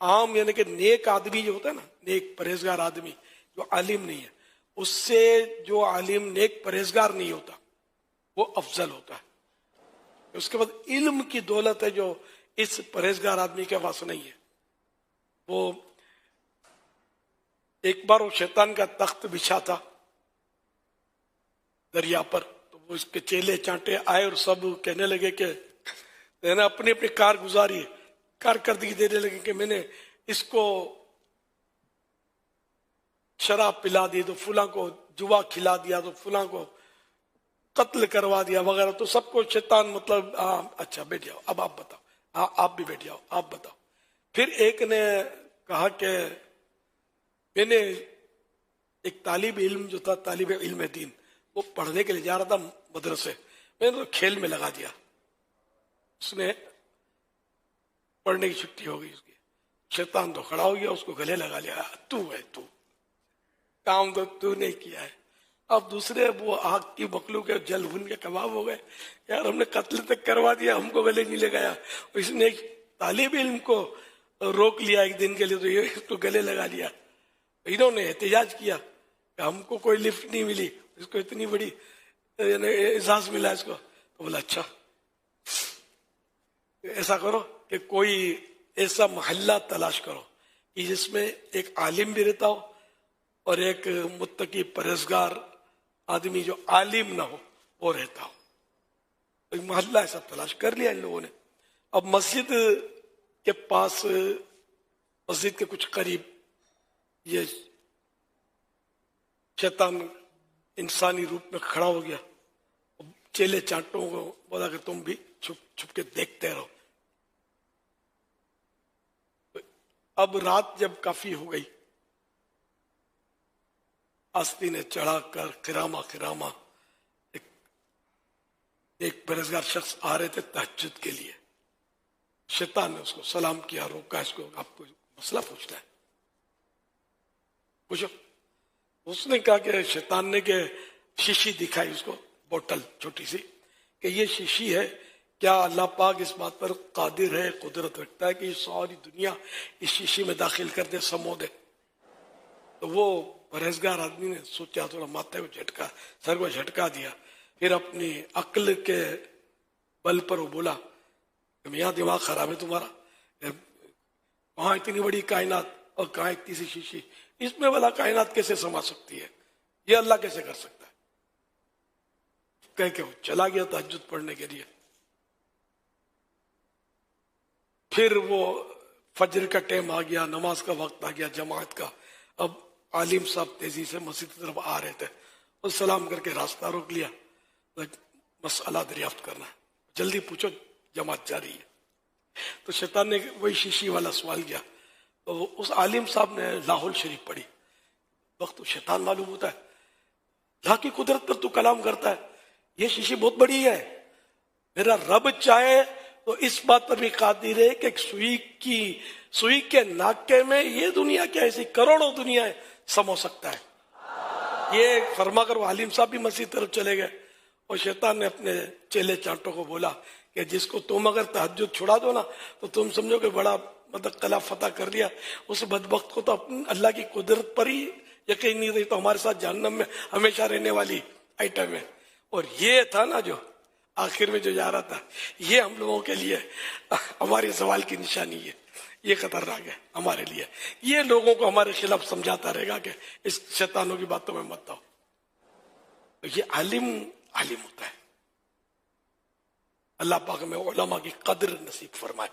عام یعنی کہ نیک آدمی جو ہوتا ہے نا، نیک پرہیزگار آدمی جو عالم نہیں ہے، اس سے جو عالم نیک پرہیزگار نہیں ہوتا وہ افضل ہوتا ہے. اس کے بعد علم کی دولت ہے جو اس پرہیزگار آدمی کے پاس نہیں ہے. وہ ایک بار وہ شیطان کا تخت بچھا تھا دریا پر، تو وہ اس کے چیلے چانٹے آئے اور سب کہنے لگے کہ میں نے اپنی اپنی کارکردگی دینے لگے کہ میں نے اس کو شراب پلا دی، تو فلاں کو جوا کھلا دیا، تو فلاں کو قتل کروا دیا وغیرہ. تو سب کو شیطان مطلب اچھا بیٹھ جاؤ، اب آپ بتاؤ، آپ بھی بیٹھ جاؤ، آپ بتاؤ. پھر ایک نے کہا کہ میں نے ایک طالب علم جو تھا، طالب علم دین، وہ پڑھنے کے لیے جا رہا تھا مدرسے، میں نے کھیل میں لگا دیا. اس نے پڑھنے کی چھٹی ہو گئی اس کی، شیطان تو کھڑا ہو گیا، اس کو گلے لگا لیا، تو ہے تو، کام تو نہیں کیا ہے. اب دوسرے وہ آگ کی مخلوق کے جل بھن کے کباب ہو گئے، یار ہم نے قتل تک کروا دیا، ہم کو گلے نہیں لگایا. اس نے ایک طالب علم کو روک لیا ایک دن کے لیے، تو یہ اس کو گلے لگا لیا. انہوں نے احتجاج کیا کہ ہم کو کوئی لفٹ نہیں ملی، اس کو اتنی بڑی اعزاز ملا اس کو. تو بولا اچھا ایسا کرو کہ کوئی ایسا محلہ تلاش کرو کہ جس میں ایک عالم بھی رہتا ہو اور ایک متقی پرہیزگار آدمی جو عالم نہ ہو وہ رہتا ہو. ایک محلہ ایسا تلاش کر لیا ان لوگوں نے. اب مسجد کے پاس، مسجد کے کچھ قریب، یہ شیطان انسانی روپ میں کھڑا ہو گیا. چیلے چانٹوں کو بولا کہ تم بھی چھپ چھپ کے دیکھتے رہو. اب رات جب کافی ہو گئی، آستی نے چڑھا کر خرامہ ایک پرہیزگار شخص آ رہے تھے تہجد کے لیے. شیطان نے اس کو سلام کیا، روکا، اس کو آپ کو مسئلہ پوچھنا ہے، پوچھو. اس نے کہا کہ شیطان نے کہ شیشی دکھائی اس کو، بوتل چھوٹی سی، کہ یہ شیشی ہے، کیا اللہ پاک اس بات پر قادر ہے، قدرت رکھتا ہے کہ یہ ساری دنیا اس شیشی میں داخل کر دے، سمو دے؟ تو وہ پرہیزگار آدمی نے سوچا، تھوڑا ماتھے کو جھٹکا، سر کو جھٹکا دیا. پھر اپنی عقل کے بل پر وہ بولا کہ میاں دماغ خراب ہے تمہارا، کہاں اتنی بڑی کائنات اور کہاں اتنی سی شیشی، اس میں والا کائنات کیسے سما سکتی ہے، یہ اللہ کیسے کر سکتا ہے؟ کہہ کے وہ چلا گیا تہجد پڑھنے کے لیے. پھر وہ فجر کا ٹائم آ گیا، نماز کا وقت آ گیا جماعت کا. اب عالم صاحب تیزی سے مسجد کی طرف آ رہے تھے، اور سلام کر کے راستہ روک لیا، مسئلہ دریافت کرنا ہے، جلدی پوچھو، جماعت جاری ہے. تو شیطان نے وہی شیشی والا سوال کیا. تو اس عالم صاحب نے لاہور شریف پڑھی. وقت تو شیطان معلوم ہوتا ہے، اللہ کی قدرت پر تو کلام کرتا ہے، یہ شیشی بہت بڑی ہے، میرا رب چاہے تو اس بات پر بھی قادر ہے کہ سوئی کے ناکے میں یہ دنیا کیا ایسی کروڑوں دنیا سمو سکتا ہے. یہ فرما کر وہ عالم صاحب بھی مسجد طرف چلے گئے، اور شیطان نے اپنے چیلے چانٹوں کو بولا کہ جس کو تم اگر تہجد چھڑا دو نا تو تم سمجھو کہ بڑا مطلب قلعہ فتح کر لیا. اس بدبخت کو تو اللہ کی قدرت پر ہی یقین نہیں رہی، تو ہمارے ساتھ جہنم میں ہمیشہ رہنے والی آئٹم ہے. اور یہ تھا نا جو آخر میں جو جا رہا تھا، یہ ہم لوگوں کے لیے ہمارے سوال کی نشانی ہے، یہ خطرناک ہے ہمارے لیے. یہ لوگوں کو ہمارے خلاف سمجھاتا رہے گا کہ اس شیطانوں کی باتوں میں مت آؤ. یہ عالم ہوتا ہے. اللہ پاک میں علماء کی قدر نصیب فرمائے.